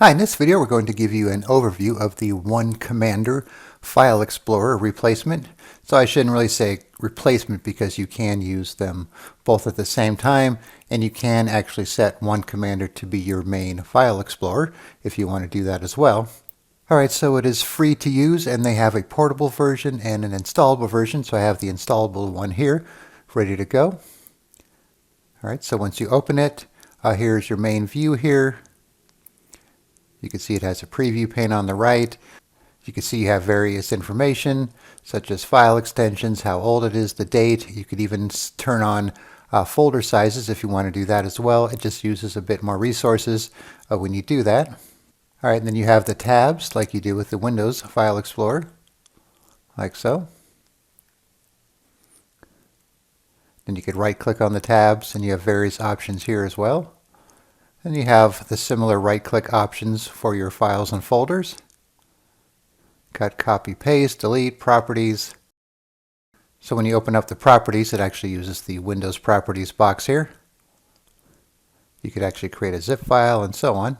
Hi, in this video we're going to give you an overview of the OneCommander File Explorer replacement. So I shouldn't really say replacement because you can use them both at the same time, and you can actually set OneCommander to be your main file explorer if you want to do that as well. Alright, so it is free to use, and they have a portable version and an installable version. So I have the installable one here ready to go. Alright, so once you open it, here's your main view here. You can see it has a preview pane on the right. You can see you have various information such as file extensions, how old it is, the date. You could even turn on folder sizes if you want to do that as well. It just uses a bit more resources when you do that. All right, and then you have the tabs like you do with the Windows File Explorer, like so. Then you could right click on the tabs and you have various options here as well. Then you have the similar right-click options for your files and folders. Cut, copy, paste, delete, properties. So when you open up the properties, it actually uses the Windows Properties box here. You could actually create a zip file and so on.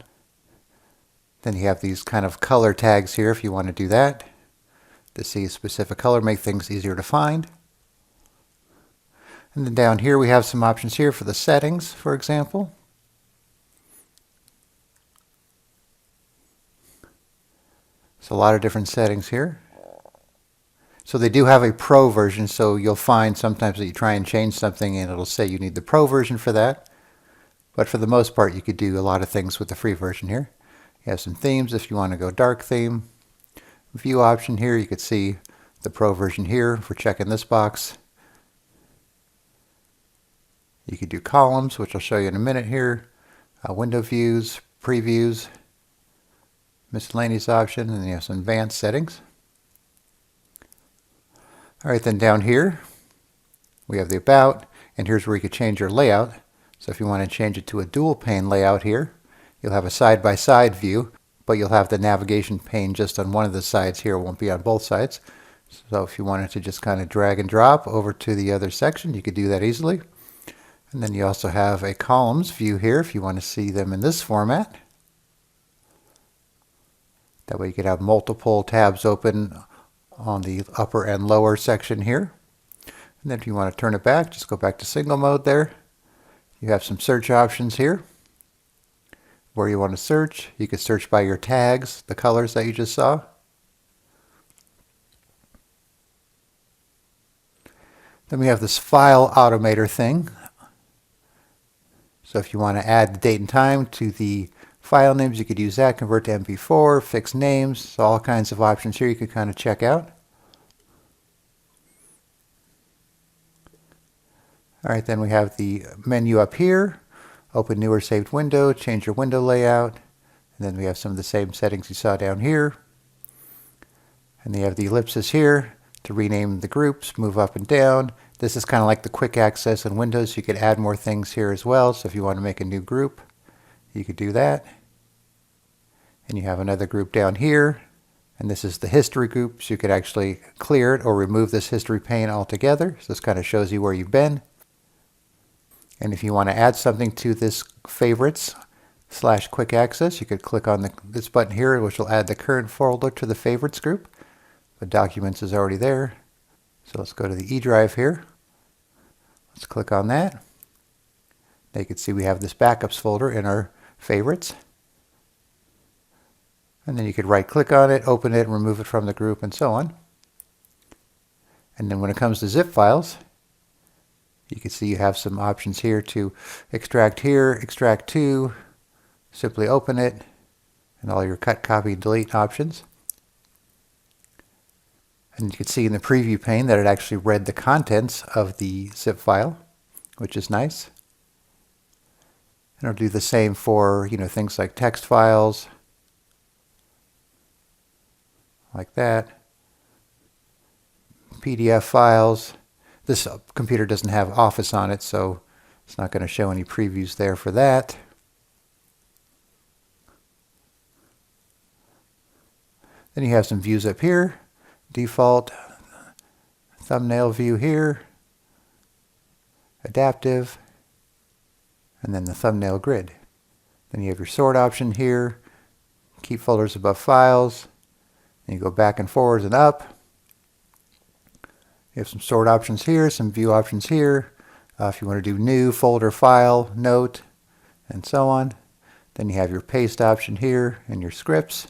Then you have these kind of color tags here if you want to do that. To see a specific color, make things easier to find. And then down here we have some options here for the settings, for example. So a lot of different settings here. So they do have a Pro version, so you'll find sometimes that you try and change something and it'll say you need the Pro version for that. But for the most part, you could do a lot of things with the free version here. You have some themes if you want to go dark theme. View option here, you could see the Pro version here for checking this box. You could do columns, which I'll show you in a minute here. Window views, previews. Miscellaneous option, and you have some advanced settings. Alright, then down here we have the About, and here's where you could change your layout. So if you want to change it to a dual pane layout here, you'll have a side-by-side view, but you'll have the navigation pane just on one of the sides here. It won't be on both sides. So if you wanted to just kind of drag and drop over to the other section, you could do that easily. And then you also have a columns view here if you want to see them in this format. That way you could have multiple tabs open on the upper and lower section here. And then if you want to turn it back, just go back to single mode there. You have some search options here. Where you want to search, you could search by your tags, the colors that you just saw. Then we have this file Automator thing. So if you want to add the date and time to the file names, you could use that, convert to MP4, fix names, so all kinds of options here you could kind of check out. Alright, then we have the menu up here, open new or saved window, change your window layout, and then we have some of the same settings you saw down here. And then you have the ellipsis here to rename the groups, move up and down. This is kind of like the quick access in Windows. You could add more things here as well, so if you want to make a new group, you could do that. And you have another group down here, and this is the history group, so you could actually clear it or remove this history pane altogether. So this kind of shows you where you've been. And if you want to add something to this favorites / quick access, you could click on this button here, which will add the current folder to the favorites group. The documents is already there. So let's go to the E drive here. Let's click on that. Now you can see we have this backups folder in our favorites. And then you could right click on it, open it, and remove it from the group, and so on. And then when it comes to zip files, you can see you have some options here to extract here, extract to, simply open it, and all your cut, copy, delete options. And you can see in the preview pane that it actually read the contents of the zip file, which is nice. And it'll do the same for, things like text files, like that. PDF files. This computer doesn't have Office on it, so it's not going to show any previews there for that. Then you have some views up here. Default, thumbnail view here, adaptive, and then the thumbnail grid. Then you have your sort option here. keep folders above files. And you go back and forwards and up. You have some sort options here, some view options here. If you want to do new, folder, file, note, and so on. Then you have your paste option here and your scripts.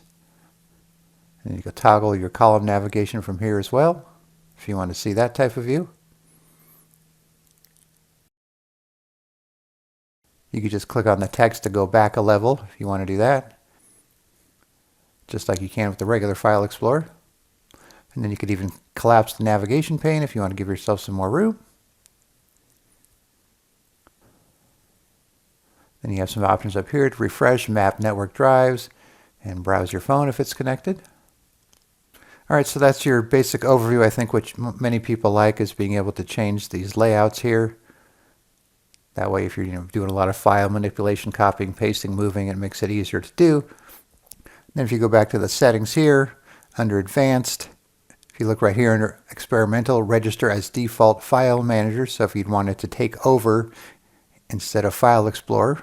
And you can toggle your column navigation from here as well, if you want to see that type of view. You could just click on the text to go back a level if you want to do that, just like you can with the regular File Explorer. And then you could even collapse the navigation pane if you want to give yourself some more room. Then you have some options up here to refresh, map network drives, and browse your phone if it's connected. All right, so that's your basic overview. I think which many people like is being able to change these layouts here. That way, if you're doing a lot of file manipulation, copying, pasting, moving, it makes it easier to do. Then if you go back to the settings here, under Advanced, if you look right here under Experimental, register as default file manager. So if you'd want it to take over instead of File Explorer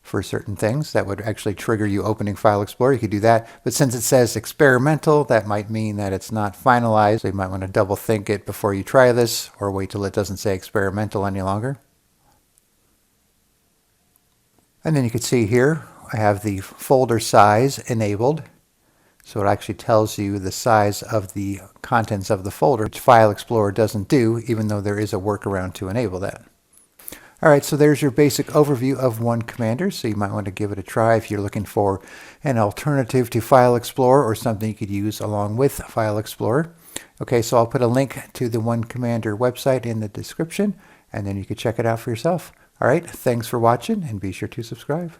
for certain things, that would actually trigger you opening File Explorer. You could do that. But since it says experimental, that might mean that it's not finalized. So you might want to double think it before you try this, or wait till it doesn't say experimental any longer. And then you can see here, I have the folder size enabled. So it actually tells you the size of the contents of the folder, which File Explorer doesn't do, even though there is a workaround to enable that. All right, so there's your basic overview of OneCommander. So you might want to give it a try if you're looking for an alternative to File Explorer or something you could use along with File Explorer. Okay, so I'll put a link to the OneCommander website in the description, and then you can check it out for yourself. All right, thanks for watching, and be sure to subscribe.